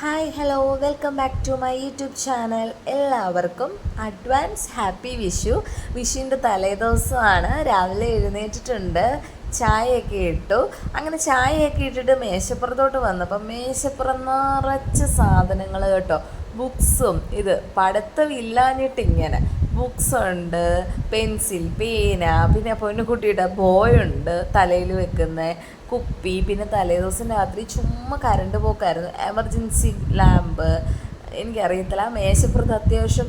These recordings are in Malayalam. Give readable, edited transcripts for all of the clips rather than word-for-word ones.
Hi hello welcome back to my YouTube channel. എല്ലാവർക്കും അഡ്വാൻസ് ഹാപ്പി വിഷുവിൻ്റെ തലേദിവസമാണ്. രാവിലെ എഴുന്നേറ്റിട്ടുണ്ട്, ചായയൊക്കെ ഇട്ടു. അങ്ങനെ ചായയൊക്കെ ഇട്ടിട്ട് മേശപ്പുറത്തോട്ട് വന്നപ്പം മേശപ്പുറം നിറച്ച് സാധനങ്ങൾ കേട്ടോ. ബുക്സും ഇത് പഠിത്തമില്ലാഞ്ഞിട്ടിങ്ങനെ ബുക്സ് ഉണ്ട്, പെൻസിൽ, പേന, പിന്നെ പൊന്നുകുട്ടിയുടെ ബോയുണ്ട് തലയിൽ വെക്കുന്ന കുപ്പി, പിന്നെ തലേദിവസം രാത്രി ചുമ്മാ കരണ്ട് പോക്കായിരുന്നു. എമർജൻസി ലാമ്പ്, എനിക്കറിയത്തില്ല. മേശപ്പുറത്ത് അത്യാവശ്യം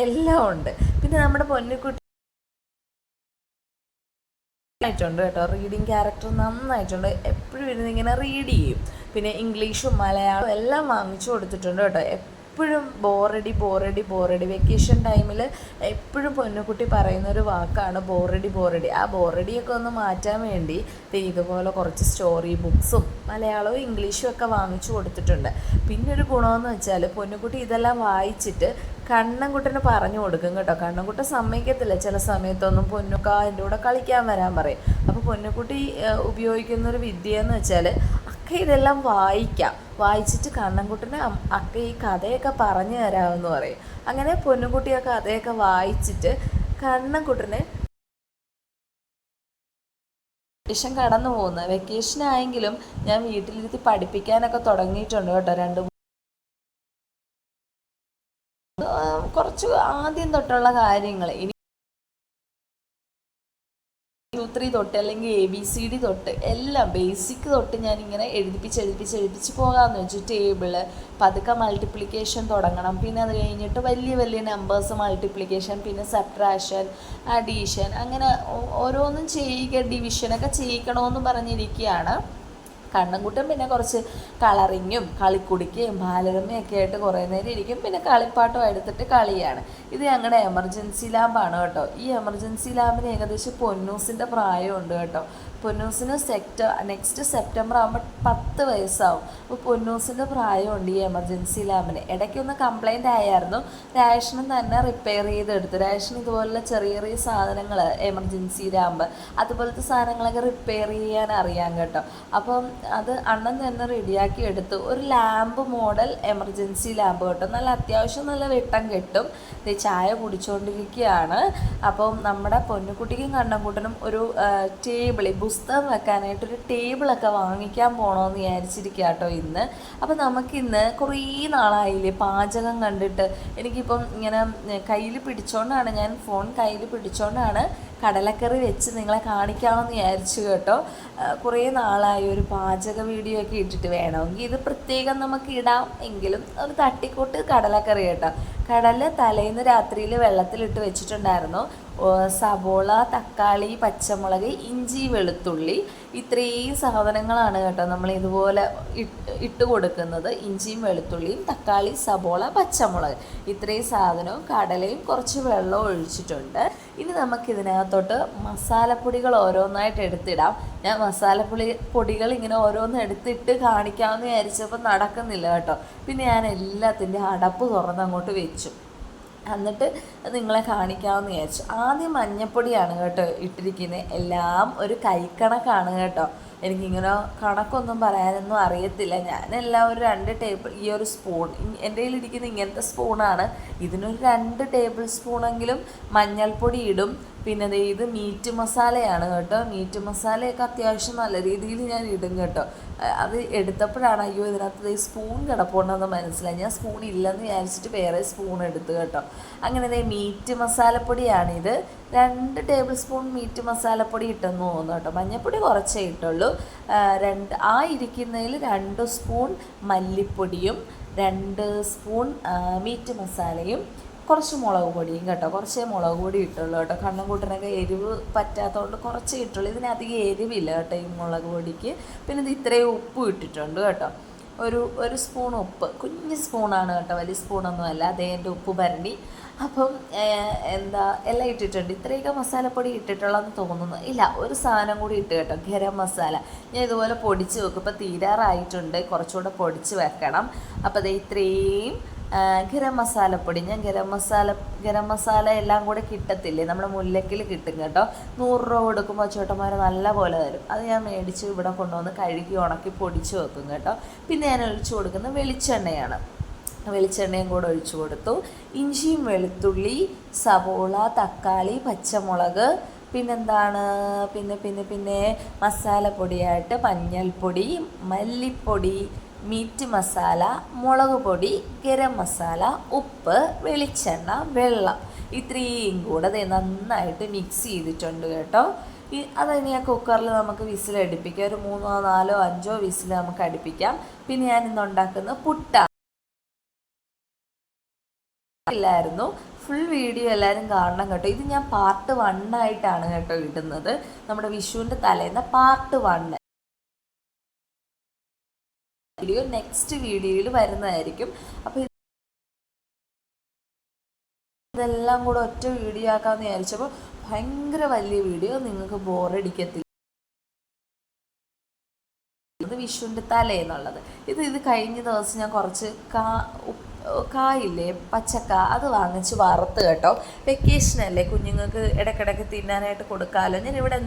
എല്ലാം ഉണ്ട്. പിന്നെ നമ്മുടെ പൊന്നുകുട്ടി ആയിട്ടുണ്ട് കേട്ടോ, റീഡിങ് ക്യാരക്ടർ നന്നായിട്ടുണ്ട്. എപ്പോഴും ഇരുന്ന് ഇങ്ങനെ റീഡ് ചെയ്യും. പിന്നെ ഇംഗ്ലീഷും മലയാളവും എല്ലാം വാങ്ങിച്ചു കൊടുത്തിട്ടുണ്ട് കേട്ടോ. എപ്പോഴും ബോറടി. വെക്കേഷൻ ടൈമിൽ എപ്പോഴും പൊന്നുകുട്ടി പറയുന്നൊരു വാക്കാണ് ബോറടി. ആ ബോറടിയൊക്കെ ഒന്ന് മാറ്റാൻ വേണ്ടി ഇതുപോലെ കുറച്ച് സ്റ്റോറി ബുക്സും മലയാളവും ഇംഗ്ലീഷും ഒക്കെ വാങ്ങിച്ചു കൊടുത്തിട്ടുണ്ട്. പിന്നെ ഒരു ഗുണമെന്ന് വെച്ചാൽ പൊന്നുകുട്ടി ഇതെല്ലാം വായിച്ചിട്ട് കണ്ണൻകുട്ടന് പറഞ്ഞു കൊടുക്കും കേട്ടോ. കണ്ണൻകുട്ടൻ സമ്മതിക്കത്തില്ല ചില സമയത്തൊന്നും. പൊന്നുക്ക എൻ്റെ കൂടെ കളിക്കാൻ വരാൻ പറയും. അപ്പോൾ പൊന്നുകുട്ടി ഉപയോഗിക്കുന്നൊരു വിദ്യയെന്ന് വെച്ചാൽ അക്ക ഇതെല്ലാം വായിച്ചിട്ട് കണ്ണൻകുട്ടന് അക്ക ഈ കഥയൊക്കെ പറഞ്ഞു തരാമെന്ന് പറയും. അങ്ങനെ പൊന്നുകുട്ടി ആ കഥയൊക്കെ വായിച്ചിട്ട് കണ്ണൻകുട്ടന് വെക്കേഷൻ കടന്നു പോകുന്നത്. വെക്കേഷനായെങ്കിലും ഞാൻ വീട്ടിലിരുത്തി പഠിപ്പിക്കാനൊക്കെ തുടങ്ങിയിട്ടുണ്ട് കേട്ടോ. കുറച്ച് ആദ്യം തൊട്ടുള്ള കാര്യങ്ങൾ ഇനി 2, 3 തൊട്ട് അല്ലെങ്കിൽ ABCD തൊട്ട് എല്ലാം ബേസിക് തൊട്ട് ഞാനിങ്ങനെ എഴുതിപ്പിച്ച് പോകാമെന്ന് വെച്ചു. ടേബിള് പതുക്കെ മൾട്ടിപ്ലിക്കേഷൻ തുടങ്ങണം. പിന്നെ അത് കഴിഞ്ഞിട്ട് വലിയ നമ്പേഴ്സ് മൾട്ടിപ്ലിക്കേഷൻ, പിന്നെ സബ്ട്രാക്ഷൻ, അഡീഷൻ, അങ്ങനെ ഓരോന്നും ചെയ്യുക, ഡിവിഷനൊക്കെ ചെയ്യിക്കണമെന്ന് പറഞ്ഞിരിക്കുകയാണ്. കണ്ണൻകുട്ടൻ പിന്നെ കുറച്ച് കളറിങ്ങും കളിക്കുടിക്കുകയും ബാലരമയൊക്കെ ആയിട്ട് കുറേ നേരം ഇരിക്കും. പിന്നെ കളിപ്പാട്ടം എടുത്തിട്ട് കളിയാണ്. ഇത് ഞങ്ങളുടെ എമർജൻസി ലാമ്പാണ് കേട്ടോ. ഈ എമർജൻസി ലാമ്പിന് ഏകദേശം പൊന്നൂസിൻ്റെ പ്രായമുണ്ട് കേട്ടോ. പൊന്നൂസിന് നെക്സ്റ്റ് സെപ്റ്റംബർ ആകുമ്പോൾ 10 വയസ്സാവും. അപ്പോൾ പൊന്നൂസിൻ്റെ പ്രായമുണ്ട് ഈ എമർജൻസി ലാമ്പിന്. ഇടയ്ക്കൊന്ന് കംപ്ലൈൻ്റ് ആയായിരുന്നു. റേഷനും തന്നെ റിപ്പയർ ചെയ്തെടുത്തു. റേഷൻ ഇതുപോലുള്ള ചെറിയ സാധനങ്ങൾ, എമർജൻസി ലാമ്പ് അതുപോലത്തെ സാധനങ്ങളൊക്കെ റിപ്പയർ ചെയ്യാൻ അറിയാം കേട്ടോ. അപ്പം അത് അണ്ണൻ തന്നെ റെഡിയാക്കി എടുത്തു. ഒരു ലാമ്പ് മോഡൽ എമർജൻസി ലാമ്പ് കേട്ടോ. അത്യാവശ്യം നല്ല വെട്ടം കെട്ടും. ചായ കുടിച്ചുകൊണ്ടിരിക്കുകയാണ്. അപ്പം നമ്മുടെ പൊന്നുകുട്ടിക്കും കണ്ണൻകുട്ടനും ഒരു ടേബിൾ, പുസ്തകം വെക്കാനായിട്ടൊരു ടേബിളൊക്കെ വാങ്ങിക്കാൻ പോകണമെന്ന് വിചാരിച്ചിരിക്കുക കേട്ടോ ഇന്ന്. അപ്പോൾ നമുക്കിന്ന് കുറേ നാളായില്ലേ പാചകം കണ്ടിട്ട്. എനിക്കിപ്പം ഇങ്ങനെ ഫോൺ കയ്യിൽ പിടിച്ചോണ്ടാണ് കടലക്കറി വെച്ച് നിങ്ങളെ കാണിക്കാമെന്ന് വിചാരിച്ചു കേട്ടോ. കുറേ നാളായി ഒരു പാചക വീഡിയോ ഒക്കെ ഇട്ടിട്ട്. വേണമെങ്കിൽ ഇത് പ്രത്യേകം നമുക്ക് ഇടാം, എങ്കിലും ഒരു തട്ടിക്കൂട്ട് കടലക്കറി കേട്ടോ. കടല തലേന്ന് രാത്രിയിൽ വെള്ളത്തിലിട്ട് വെച്ചിട്ടുണ്ടായിരുന്നു. സവോള, തക്കാളി, പച്ചമുളക്, ഇഞ്ചി, വെളുത്തുള്ളി, ഇത്രയും സാധനങ്ങളാണ് കേട്ടോ നമ്മൾ ഇതുപോലെ ഇട്ട് കൊടുക്കുന്നത്. ഇഞ്ചിയും വെളുത്തുള്ളിയും തക്കാളി, സവോള, പച്ചമുളക്, ഇത്രയും സാധനവും കടലയും കുറച്ച് വെള്ളവും ഒഴിച്ചിട്ടുണ്ട്. ഇനി നമുക്കിതിനകത്തോട്ട് മസാലപ്പൊടികൾ ഓരോന്നായിട്ട് എടുത്തിടാം. ഞാൻ പൊടികൾ ഇങ്ങനെ ഓരോന്ന് എടുത്തിട്ട് കാണിക്കാമെന്ന് വിചാരിച്ചപ്പോൾ നടക്കുന്നില്ല കേട്ടോ. പിന്നെ ഞാൻ എല്ലാത്തിൻ്റെ അടപ്പ് തുറന്ന് അങ്ങോട്ട് വെച്ചു. എന്നിട്ട് നിങ്ങളെ കാണിക്കാമെന്ന് വിചാരിച്ചു. ആദ്യം മഞ്ഞപ്പൊടിയാണ് കേട്ടോ ഇട്ടിരിക്കുന്നത്. എല്ലാം ഒരു കൈക്കണക്കാണ് കേട്ടോ. എനിക്കിങ്ങനെ കണക്കൊന്നും പറയാനൊന്നും അറിയത്തില്ല. ഞാനെല്ലാം ഒരു 2 ടേബിൾ, ഈ ഒരു സ്പൂൺ എൻ്റെ കയ്യിലിരിക്കുന്ന ഇങ്ങനത്തെ സ്പൂണാണ്. ഇതിനൊരു 2 ടേബിൾ സ്പൂണെങ്കിലും മഞ്ഞൾപ്പൊടി ഇടും. പിന്നെ ഇത് മീറ്റ് മസാലയാണ് കേട്ടോ. മീറ്റ് മസാലയൊക്കെ അത്യാവശ്യം നല്ല രീതിയിൽ ഞാൻ ഇടും കേട്ടോ. അത് എടുത്തപ്പോഴാണ് അയ്യോ ഇതിനകത്ത് സ്പൂൺ കിടപ്പുണ്ടെന്ന് മനസ്സിലായി. ഞാൻ സ്പൂൺ ഇല്ലെന്ന് വിചാരിച്ചിട്ട് വേറെ സ്പൂൺ എടുത്തു കേട്ടോ. അങ്ങനെ മീറ്റ് മസാലപ്പൊടിയാണിത്. 2 ടേബിൾ സ്പൂൺ മീറ്റ് മസാലപ്പൊടി ഇട്ടെന്ന് തോന്നുന്നു കേട്ടോ. മഞ്ഞൾപ്പൊടി കുറച്ചേ ഇട്ടുള്ളൂ. ഇരിക്കുന്നതിൽ 2 സ്പൂൺ മല്ലിപ്പൊടിയും 2 സ്പൂൺ മീറ്റ് മസാലയും കുറച്ച് മുളക് പൊടിയും കേട്ടോ. കുറച്ചേ മുളക് പൊടി ഇട്ടുള്ളൂ കേട്ടോ. കണ്ണൻകുട്ടനൊക്കെ എരിവ് പറ്റാത്തതുകൊണ്ട് കുറച്ചേ ഇട്ടുള്ളൂ. ഇതിനധികം എരിവില്ല കേട്ടോ ഈ മുളക് പൊടിക്ക്. പിന്നെ ഇത് ഇത്രയും ഉപ്പ് ഇട്ടിട്ടുണ്ട് കേട്ടോ. ഒരു സ്പൂൺ ഉപ്പ്, കുഞ്ഞ് സ്പൂണാണ് കേട്ടോ, വലിയ സ്പൂണൊന്നും അല്ല. അതേൻ്റെ ഉപ്പ് ഭരണി. അപ്പം എല്ലാം ഇട്ടിട്ടുണ്ട്. ഇത്രയൊക്കെ മസാലപ്പൊടി ഇട്ടിട്ടുള്ളതെന്ന് തോന്നുന്നു. ഇല്ല, ഒരു സാധനം കൂടി ഇട്ട് കേട്ടോ, ഗരം മസാല. ഞാൻ ഇതുപോലെ പൊടിച്ച് വെക്കും. ഇപ്പോൾ തീരാറായിട്ടുണ്ട്, കുറച്ചുകൂടെ പൊടിച്ച് വെക്കണം. അപ്പോൾ ഇത്രയും ഗരം മസാലപ്പൊടി. ഞാൻ ഗരം മസാല എല്ലാം കൂടെ കിട്ടത്തില്ലേ, നമ്മുടെ മുല്ലക്കിൽ കിട്ടും കേട്ടോ. 100 രൂപ കൊടുക്കുമ്പോൾ ചേട്ടന്മാർ നല്ല പോലെ തരും. അത് ഞാൻ മേടിച്ച് ഇവിടെ കൊണ്ടുവന്ന് കഴുകി ഉണക്കി പൊടിച്ച് വെക്കും കേട്ടോ. പിന്നെ ഞാൻ ഒഴിച്ചു കൊടുക്കുന്നത് വെളിച്ചെണ്ണയാണ്. വെളിച്ചെണ്ണയും കൂടെ ഒഴിച്ചു കൊടുത്തു. ഇഞ്ചിയും വെളുത്തുള്ളി, സവോള, തക്കാളി, പച്ചമുളക്, പിന്നെന്താണ് പിന്നെ മസാലപ്പൊടിയായിട്ട് മഞ്ഞൾപ്പൊടി, മല്ലിപ്പൊടി, മീറ്റ് മസാല, മുളക് പൊടി, ഗരം മസാല, ഉപ്പ്, വെളിച്ചെണ്ണ, വെള്ളം, ഇത്രയും കൂടെ നന്നായിട്ട് മിക്സ് ചെയ്തിട്ടുണ്ട് കേട്ടോ. അതിനി ആ കുക്കറിൽ നമുക്ക് വിസിലടുപ്പിക്കാം. ഒരു 3, 4, 5 വിസിൽ നമുക്ക് അടുപ്പിക്കാം. പിന്നെ ഞാൻ ഇന്ന് ഉണ്ടാക്കുന്നത് പുട്ടാണ്. ഇല്ലായിരുന്നു, ഫുൾ വീഡിയോ എല്ലാവരും കാണണം കേട്ടോ. ഇത് ഞാൻ പാർട്ട് 1 ആയിട്ടാണ് കേട്ടോ ഇടുന്നത്. നമ്മുടെ വിഷുവിൻ്റെ തലേന്ന് പാർട്ട് 1 വീഡിയോ നെക്സ്റ്റ് വീഡിയോയിൽ വരുന്നതായിരിക്കും. അപ്പോൾ ഇതെല്ലാം കൂടെ ഒറ്റ വീഡിയോ ആക്കാമെന്ന് വിചാരിച്ചപ്പോൾ ഭയങ്കര വലിയ വീഡിയോ, നിങ്ങൾക്ക് ബോറടിക്കത്തില്ല. ഇത് വിഷുവിൻ്റെ തലേന്നുള്ളത്. ഇത് കഴിഞ്ഞ ദിവസം ഞാൻ കുറച്ച് കായില്ലേ, പച്ചക്ക, അത് വാങ്ങിച്ച് വറുത്ത് കേട്ടോ. വെക്കേഷനല്ലേ, കുഞ്ഞുങ്ങൾക്ക് ഇടയ്ക്കിടയ്ക്ക് തിന്നാനായിട്ട് കൊടുക്കാമല്ലോ. ഞാൻ ഇവിടെ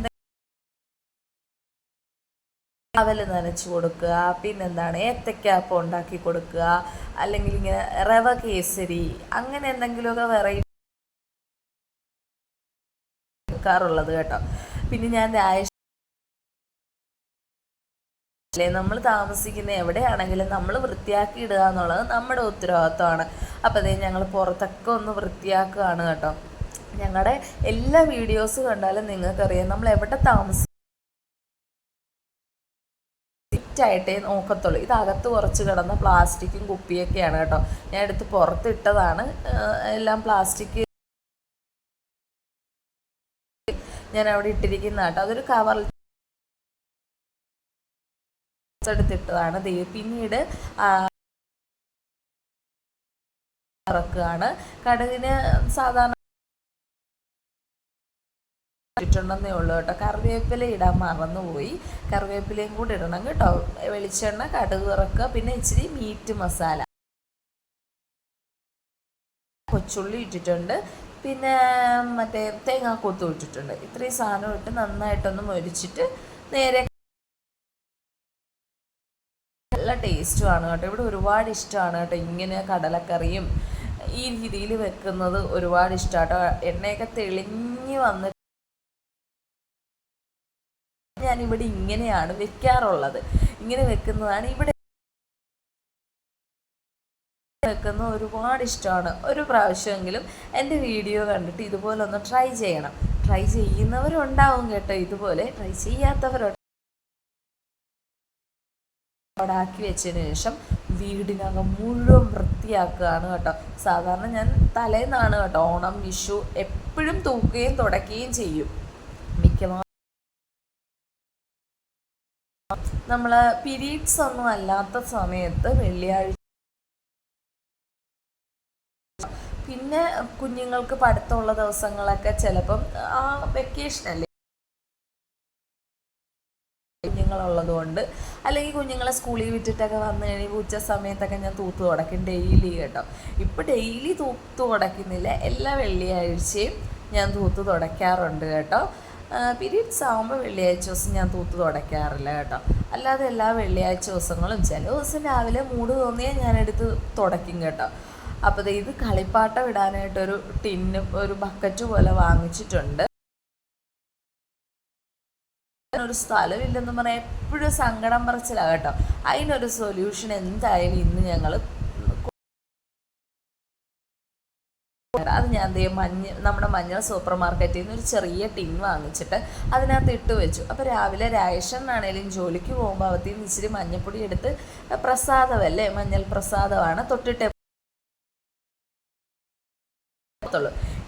അവല് നനച്ച് കൊടുക്കുക, പിന്നെന്താണ് ഏത്തക്കാപ്പം ഉണ്ടാക്കി കൊടുക്കുക, അല്ലെങ്കിൽ ഇങ്ങനെ റവ കേസരി, അങ്ങനെ എന്തെങ്കിലുമൊക്കെ വെറൈറ്റി കൊടുക്കാറുള്ളത് കേട്ടോ. പിന്നെ ഞാൻ നമ്മൾ താമസിക്കുന്ന എവിടെയാണെങ്കിലും നമ്മൾ വൃത്തിയാക്കി ഇടുക എന്നുള്ളത് നമ്മുടെ ഉത്തരവാദിത്തമാണ്. അപ്പോൾ അതേ ഞങ്ങൾ പുറത്തൊക്കെ ഒന്ന് വൃത്തിയാക്കുകയാണ് കേട്ടോ. ഞങ്ങളുടെ എല്ലാ വീഡിയോസ് കണ്ടാലും നിങ്ങൾക്കറിയാം നമ്മൾ എവിടെ ആയിട്ടേ നോക്കത്തുള്ളൂ. ഇതകത്ത് കുറച്ച് കിടന്ന പ്ലാസ്റ്റിക്കും കുപ്പിയൊക്കെയാണ് കേട്ടോ. ഞാൻ എടുത്ത് പുറത്തിട്ടതാണ്. എല്ലാം പ്ലാസ്റ്റിക് ഞാൻ അവിടെ ഇട്ടിരിക്കുന്ന കേട്ടോ. അതൊരു കവറിൽ എടുത്തിട്ടതാണ്. പിന്നീട് ഇറക്കുകയാണ്. കടുകിന് സാധാരണ ഇട്ടുണ്ടെന്നേ ഉള്ളൂ കേട്ടോ. കറിവേപ്പില ഇടാൻ മറന്നുപോയി, കറിവേപ്പിലയും കൂടി ഇടണം കേട്ടോ. വെളിച്ചെണ്ണ, കടുക് ഇറക്കുക, പിന്നെ ഇച്ചിരി മീറ്റ് മസാല, കൊച്ചുള്ളി ഇട്ടിട്ടുണ്ട്, പിന്നെ മറ്റേ തേങ്ങാക്കൊത്തും ഇട്ടിട്ടുണ്ട്. ഇത്രയും സാധനം ഇട്ട് നന്നായിട്ടൊന്ന് മൊരിച്ചിട്ട് നേരെ നല്ല ടേസ്റ്റുമാണ് കേട്ടോ. ഇവിടെ ഒരുപാട് ഇഷ്ടമാണ് കേട്ടോ ഇങ്ങനെ കടലക്കറിയും ഈ രീതിയിൽ വെക്കുന്നത്. ഒരുപാട് ഇഷ്ടമാണ് കേട്ടോ. എണ്ണയൊക്കെ തെളിഞ്ഞ് വന്നിട്ട് ഞാനിവിടെ ഇങ്ങനെയാണ് വെക്കാറുള്ളത്. ഇങ്ങനെ വെക്കുന്നതാണ് ഇവിടെ വെക്കുന്നത്. ഒരുപാട് ഇഷ്ടമാണ്. ഒരു പ്രാവശ്യമെങ്കിലും എൻ്റെ വീഡിയോ കണ്ടിട്ട് ഇതുപോലെ ഒന്ന് ട്രൈ ചെയ്യണം. ട്രൈ ചെയ്യുന്നവരുണ്ടാവും കേട്ടോ, ഇതുപോലെ ട്രൈ ചെയ്യാത്തവരുണ്ട്. അവിടെ ആക്കി വെച്ചതിന് ശേഷം വീടിനകം മുഴുവൻ വൃത്തിയാക്കുകയാണ് കേട്ടോ. സാധാരണ ഞാൻ തലേന്നാണ് കേട്ടോ, ഓണം, വിഷു എപ്പോഴും തൂക്കുകയും തുടയ്ക്കുകയും ചെയ്യും. മിക്കവാറും നമ്മൾ പീരീഡ്സ് ഒന്നും അല്ലാത്ത സമയത്ത് വെള്ളിയാഴ്ച, പിന്നെ കുഞ്ഞുങ്ങൾക്ക് പഠിത്തമുള്ള ദിവസങ്ങളൊക്കെ ചിലപ്പം ആ വെക്കേഷനല്ലേ കുഞ്ഞുങ്ങളുള്ളത് കൊണ്ട്, അല്ലെങ്കിൽ കുഞ്ഞുങ്ങളെ സ്കൂളിൽ വിട്ടിട്ടൊക്കെ വന്നു കഴിയുമ്പോൾ ഉച്ച സമയത്തൊക്കെ ഞാൻ തൂത്ത് തുടയ്ക്കും ഡെയിലി കേട്ടോ. ഇപ്പോൾ ഡെയിലി തൂത്ത് തുടയ്ക്കുന്നില്ല, എല്ലാ വെള്ളിയാഴ്ചയും ഞാൻ തൂത്ത് തുടയ്ക്കാറുണ്ട് കേട്ടോ. പീരീഡ്സ് ആകുമ്പോൾ വെള്ളിയാഴ്ച ദിവസം ഞാൻ തൂത്ത് തുടയ്ക്കാറില്ല കേട്ടോ. അല്ലാതെ എല്ലാ വെള്ളിയാഴ്ച ദിവസങ്ങളും ചില ദിവസം രാവിലെ മൂഡ് തോന്നിയാൽ ഞാനെടുത്ത് തുടയ്ക്കും കേട്ടോ. അപ്പോൾ ഇത് കളിപ്പാട്ടം ഇടാനായിട്ടൊരു ടിന്ന്, ഒരു ബക്കറ്റ് പോലെ വാങ്ങിച്ചിട്ടുണ്ട്. ഒരു സ്ഥലമില്ലെന്ന് പറഞ്ഞാൽ എപ്പോഴും സങ്കടം പറച്ചിലാണ് കേട്ടോ. അതിനൊരു സൊല്യൂഷൻ എന്തായാലും ഇന്ന് ഞങ്ങൾ അത് ഞാൻ നമ്മുടെ മഞ്ഞൾ സൂപ്പർ മാർക്കറ്റിൽ നിന്ന് ഒരു ചെറിയ ടിൻ വാങ്ങിച്ചിട്ട് അതിനകത്ത് ഇട്ട് വെച്ചു. അപ്പോൾ രാവിലെ രാജേഷനാണേലും ജോലിക്ക് പോകുമ്പോൾ അവത്തിൽ നിന്ന് ഇച്ചിരി മഞ്ഞൾപ്പൊടി എടുത്ത്, പ്രസാദമല്ലേ, മഞ്ഞൾ പ്രസാദമാണ്, തൊട്ടിട്ടേ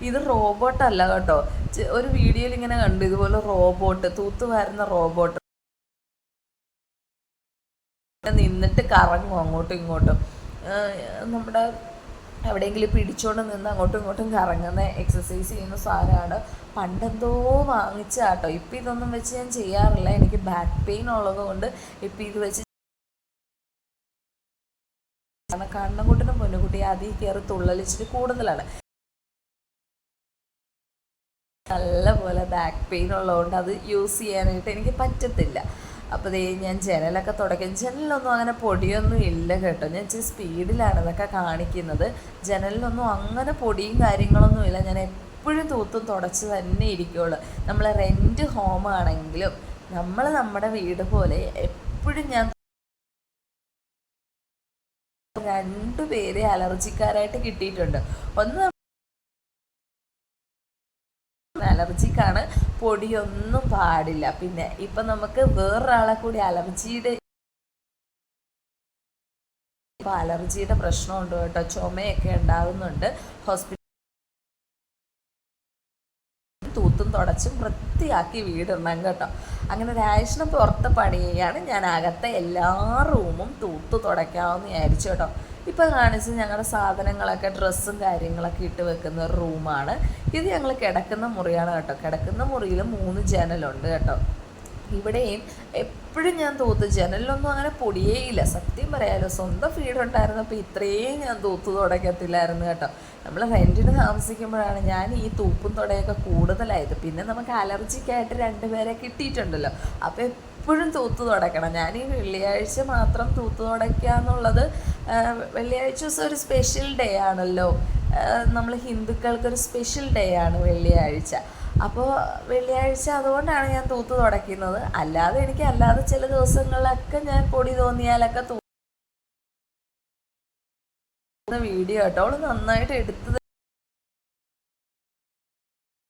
ഇത് റോബോട്ടല്ല കേട്ടോ. ഒരു വീഡിയോയിൽ ഇങ്ങനെ കണ്ടു ഇതുപോലെ റോബോട്ട്, തൂത്തുവാരുന്ന റോബോട്ട് നിന്നിട്ട് കറങ്ങും അങ്ങോട്ടും ഇങ്ങോട്ടും. നമ്മുടെ എവിടെയെങ്കിലും പിടിച്ചോണ്ട് നിന്ന് അങ്ങോട്ടും ഇങ്ങോട്ടും കറങ്ങുന്ന എക്സസൈസ് ചെയ്യുന്ന സാധനമാണ്. പണ്ടെന്തോ വാങ്ങിച്ച കേട്ടോ. ഇപ്പം ഇതൊന്നും വെച്ച് ഞാൻ ചെയ്യാറില്ല. എനിക്ക് ബാക്ക് പെയിൻ ഉള്ളത് കൊണ്ട് ഇപ്പം ഇത് വെച്ച് കാരണം കണ്ണൻകുട്ടനും പൊന്നുകുട്ടി അതിൽ കയറി തുള്ളലിച്ചിട്ട് കൂടുതലാണ്. നല്ലപോലെ ബാക്ക് പെയിൻ ഉള്ളതുകൊണ്ട് അത് യൂസ് ചെയ്യാനായിട്ട് എനിക്ക് പറ്റത്തില്ല. അപ്പോൾ ദേ ഞാൻ ജനലൊക്കെ തുടയ്ക്കും. ജനലിലൊന്നും അങ്ങനെ പൊടിയൊന്നും ഇല്ല കേട്ടോ. ഞാൻ ഇച്ചിരി സ്പീഡിലാണ് ഇതൊക്കെ കാണിക്കുന്നത്. ജനലിലൊന്നും അങ്ങനെ പൊടിയും കാര്യങ്ങളൊന്നും ഇല്ല. ഞാൻ എപ്പോഴും തൂത്തും തുടച്ച് തന്നെ ഇരിക്കുകയുള്ളൂ. നമ്മൾ റെൻറ്റ് ഹോം ആണെങ്കിലും നമ്മൾ നമ്മുടെ വീട് പോലെ എപ്പോഴും ഞാൻ 2 പേരെ അലർജിക്കാരായിട്ട് കിട്ടിയിട്ടുണ്ട്. ഒന്ന് അലർജിക്കാണ്, പൊടിയൊന്നും പാടില്ല. പിന്നെ ഇപ്പം നമുക്ക് വേറൊരാളെ കൂടി അലർജിയുടെ പ്രശ്നമുണ്ട് കേട്ടോ. ചുമയൊക്കെ ഉണ്ടാകുന്നുണ്ട്. ഹോസ്പിറ്റൽ തൂത്തും തുടച്ചും വൃത്തിയാക്കി വീടിടണം കേട്ടോ. അങ്ങനെ ഒരാഴ്ച പുറത്ത് പണി ചെയ്യാണ്. ഞാൻ അകത്തെ എല്ലാ റൂമും തൂത്ത് തുടയ്ക്കാമെന്ന് വിചാരിച്ചു കേട്ടോ. ഇപ്പോൾ കാണിച്ച് ഞങ്ങളുടെ സാധനങ്ങളൊക്കെ ഡ്രസ്സും കാര്യങ്ങളൊക്കെ ഇട്ട് വെക്കുന്ന ഒരു റൂമാണ് ഇത്. ഞങ്ങൾ കിടക്കുന്ന മുറിയാണ് കേട്ടോ. കിടക്കുന്ന മുറിയിൽ 3 ജനലുണ്ട് കേട്ടോ. ഇവിടെയും എപ്പോഴും ഞാൻ തൂത്ത്, ജനലിലൊന്നും അങ്ങനെ പൊടിയേ ഇല്ല. സത്യം പറയാലോ, സ്വന്തം വീടുണ്ടായിരുന്നപ്പോൾ ഇത്രയും ഞാൻ തൂത്ത് തുടക്കത്തില്ലായിരുന്നു കേട്ടോ. നമ്മൾ റെൻറ്റിന് താമസിക്കുമ്പോഴാണ് ഞാൻ ഈ തൂപ്പും തുടയൊക്കെ കൂടുതലായത്. പിന്നെ നമുക്ക് അലർജിക്കായിട്ട് 2 പേരെ കിട്ടിയിട്ടുണ്ടല്ലോ. അപ്പോൾ എപ്പോഴും തൂത്ത് തുടയ്ക്കണം. ഞാൻ ഈ വെള്ളിയാഴ്ച മാത്രം തൂത്ത് തുടയ്ക്കുക എന്നുള്ളത്, വെള്ളിയാഴ്ച ദിവസം ഒരു സ്പെഷ്യൽ ഡേ ആണല്ലോ. നമ്മൾ ഹിന്ദുക്കൾക്കൊരു സ്പെഷ്യൽ ഡേ ആണ് വെള്ളിയാഴ്ച. അപ്പോൾ വെള്ളിയാഴ്ച അതുകൊണ്ടാണ് ഞാൻ തൂത്ത് തുടയ്ക്കുന്നത്. അല്ലാതെ ചില ദിവസങ്ങളിലൊക്കെ ഞാൻ പൊടി തോന്നിയാലൊക്കെ തൂക്കുന്ന വീഡിയോ കേട്ടോ. അവൾ നന്നായിട്ട് എടുത്തത്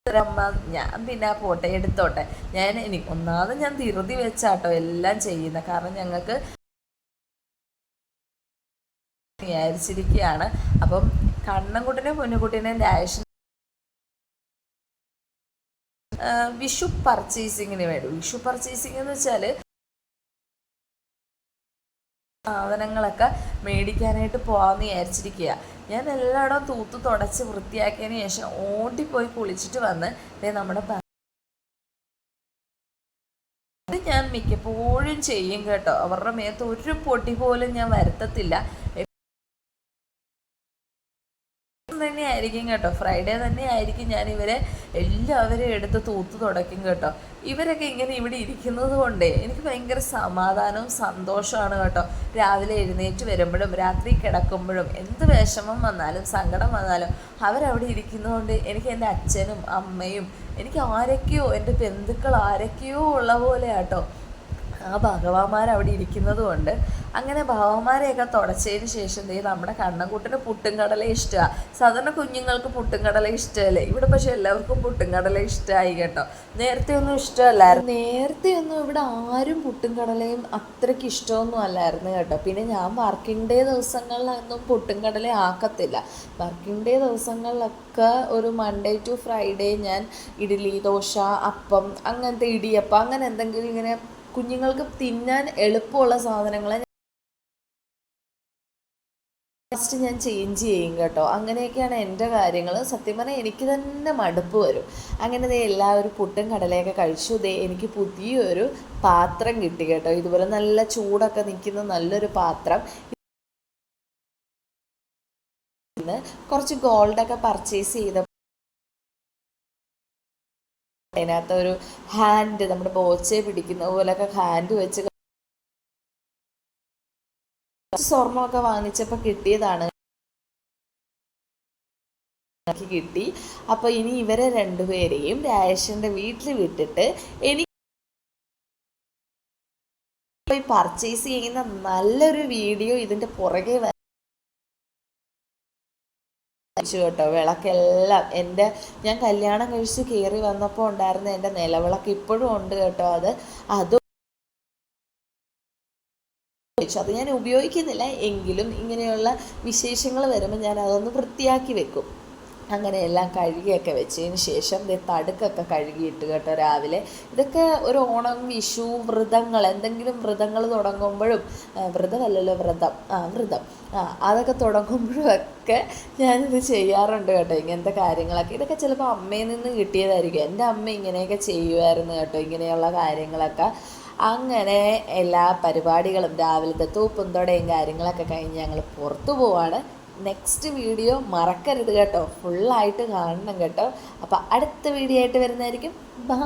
അമ്മ, ഞാൻ പിന്നെ പോട്ടെ എടുത്തോട്ടെ. ഒന്നാമത് ഞാൻ ധൃതി വെച്ചാട്ടോ എല്ലാം ചെയ്യുന്നത്. കാരണം ഞങ്ങൾക്ക് വിചാരിച്ചിരിക്കുകയാണ്. അപ്പം കണ്ണൻകുട്ടനെയും പൊന്നുകുട്ടീനെയും രാജേഷ് വിഷു പർച്ചേസിങ്ങിന് വേണ്ടി, വിഷു പർച്ചേസിങ് എന്ന് വെച്ചാൽ സാധനങ്ങളൊക്കെ മേടിക്കാനായിട്ട് പോകാമെന്ന് വിചാരിച്ചിരിക്കുക. ഞാൻ എല്ലായിടവും തൂത്ത് തുടച്ച് വൃത്തിയാക്കിയതിന് ശേഷം ഓടിപ്പോയി കുളിച്ചിട്ട് വന്ന് നമ്മുടെ ഞാൻ മിക്കപ്പോഴും ചെയ്യും കേട്ടോ. അവരുടെ മേത്ത് ഒരു പൊടി പോലും ഞാൻ വരുത്തത്തില്ല. തന്നെ ആയിരിക്കും കേട്ടോ, ഫ്രൈഡേ തന്നെ ആയിരിക്കും ഞാൻ എല്ലാവരും എടുത്ത് തൂത്ത് തുടയ്ക്കും കേട്ടോ. ഇവരൊക്കെ ഇങ്ങനെ ഇവിടെ ഇരിക്കുന്നത് കൊണ്ടേ എനിക്ക് ഭയങ്കര സമാധാനവും സന്തോഷമാണ് കേട്ടോ. രാവിലെ എഴുന്നേറ്റ് വരുമ്പോഴും രാത്രി കിടക്കുമ്പോഴും എന്ത് വിഷമം വന്നാലും സങ്കടം വന്നാലും അവരവിടെ ഇരിക്കുന്നതുകൊണ്ട് എനിക്ക് എൻ്റെ അച്ഛനും അമ്മയും എനിക്ക് ആരൊക്കെയോ എൻ്റെ ബന്ധുക്കൾ ആരൊക്കെയോ ഉള്ള പോലെ കേട്ടോ. ആ ഭഗവാന്മാരവിടെ ഇരിക്കുന്നത് കൊണ്ട് അങ്ങനെ ഭഗവാന്മാരെയൊക്കെ തുടച്ചതിന് ശേഷം നമ്മുടെ കണ്ണൻകുട്ടന് പുട്ടും കടല ഇഷ്ടമാണ്. സാധാരണ കുഞ്ഞുങ്ങൾക്ക് പുട്ടും കടല ഇഷ്ടമല്ലേ, ഇവിടെ പക്ഷെ എല്ലാവർക്കും പുട്ടും കടല ഇഷ്ടമായി കേട്ടോ. നേരത്തെ ഒന്നും ഇഷ്ടമല്ലായിരുന്നു. നേരത്തെ ഒന്നും ഇവിടെ ആരും പുട്ടും കടലയും അത്രയ്ക്ക് ഇഷ്ടമൊന്നും അല്ലായിരുന്നു കേട്ടോ. പിന്നെ ഞാൻ വർക്കിംഗ് ഡേ ദിവസങ്ങളിലൊന്നും പുട്ടും കടല ആക്കത്തില്ല. വർക്കിംഗ് ഡേ ദിവസങ്ങളിലൊക്കെ ഒരു മൺഡേ ടു ഫ്രൈഡേ ഞാൻ ഇഡ്ഡലി, ദോശ, അപ്പം, അങ്ങനത്തെ ഇടിയപ്പം, അങ്ങനെ എന്തെങ്കിലും ഇങ്ങനെ കുഞ്ഞുങ്ങൾക്ക് തിന്നാൻ എളുപ്പമുള്ള സാധനങ്ങളെ ഫസ്റ്റ് ഞാൻ ചേഞ്ച് ചെയ്യും കേട്ടോ. അങ്ങനെയൊക്കെയാണ് എൻ്റെ കാര്യങ്ങൾ. സത്യം പറഞ്ഞാൽ എനിക്ക് തന്നെ മടുപ്പ് വരും. അങ്ങനെ എല്ലാവരും പുട്ടും കടലയൊക്കെ കഴിച്ചു. എനിക്ക് പുതിയൊരു പാത്രം കിട്ടി കേട്ടോ. ഇതുപോലെ നല്ല ചൂടൊക്കെ നിൽക്കുന്ന നല്ലൊരു പാത്രം. കുറച്ച് ഗോൾഡൊക്കെ പർച്ചേസ് ചെയ്ത അതിനകത്തൊരു ഹാൻഡ്, നമ്മുടെ ബോച്ചയെ പിടിക്കുന്ന പോലെയൊക്കെ ഹാൻഡ് വെച്ച് സ്വർണ്ണമൊക്കെ വാങ്ങിച്ചപ്പോൾ കിട്ടിയതാണ് കിട്ടി. അപ്പോൾ ഇനി ഇവരെ 2 പേരെയും രാജേഷിൻ്റെ വീട്ടിൽ വിട്ടിട്ട് എനിക്ക് പോയി പർച്ചേസ് ചെയ്യുന്ന നല്ലൊരു വീഡിയോ ഇതിൻ്റെ പുറകെ കേട്ടോ. വിളക്കെല്ലാം ഞാൻ കല്യാണം കഴിച്ച് കയറി വന്നപ്പോൾ ഉണ്ടായിരുന്ന എൻ്റെ നിലവിളക്ക് ഇപ്പോഴും ഉണ്ട് കേട്ടോ. അത് ഞാൻ ഉപയോഗിക്കുന്നില്ല, എങ്കിലും ഇങ്ങനെയുള്ള വിശേഷങ്ങൾ വരുമ്പോൾ ഞാൻ അതൊന്ന് വൃത്തിയാക്കി വെക്കും. അങ്ങനെ എല്ലാം കഴുകിയൊക്കെ വെച്ചതിന് ശേഷം തടുക്കൊക്കെ കഴുകിയിട്ട് കേട്ടോ രാവിലെ. ഇതൊക്കെ ഒരു ഓണം, വിഷു, വ്രതങ്ങൾ, എന്തെങ്കിലും വ്രതങ്ങൾ തുടങ്ങുമ്പോഴും, വ്രതമല്ലല്ലോ വ്രതം, അതൊക്കെ തുടങ്ങുമ്പോഴും ഒക്കെ ഞാനിത് ചെയ്യാറുണ്ട് കേട്ടോ. ഇങ്ങനത്തെ കാര്യങ്ങളൊക്കെ ഇതൊക്കെ ചിലപ്പോൾ അമ്മയിൽ നിന്ന് കിട്ടിയതായിരിക്കും. എൻ്റെ അമ്മ ഇങ്ങനെയൊക്കെ ചെയ്യുമായിരുന്നു കേട്ടോ, ഇങ്ങനെയുള്ള കാര്യങ്ങളൊക്കെ. അങ്ങനെ എല്ലാ പരിപാടികളും രാവിലത്തെ തൂപ്പും തുടയും കാര്യങ്ങളൊക്കെ കഴിഞ്ഞ് ഞങ്ങൾ പുറത്തു പോവാണ്. നെക്സ്റ്റ് വീഡിയോ മറക്കരുത് കേട്ടോ, ഫുള്ളായിട്ട് കാണണം കേട്ടോ. അപ്പോൾ അടുത്ത വീഡിയോ ആയിട്ട് വരുന്നതായിരിക്കും. ബൈ.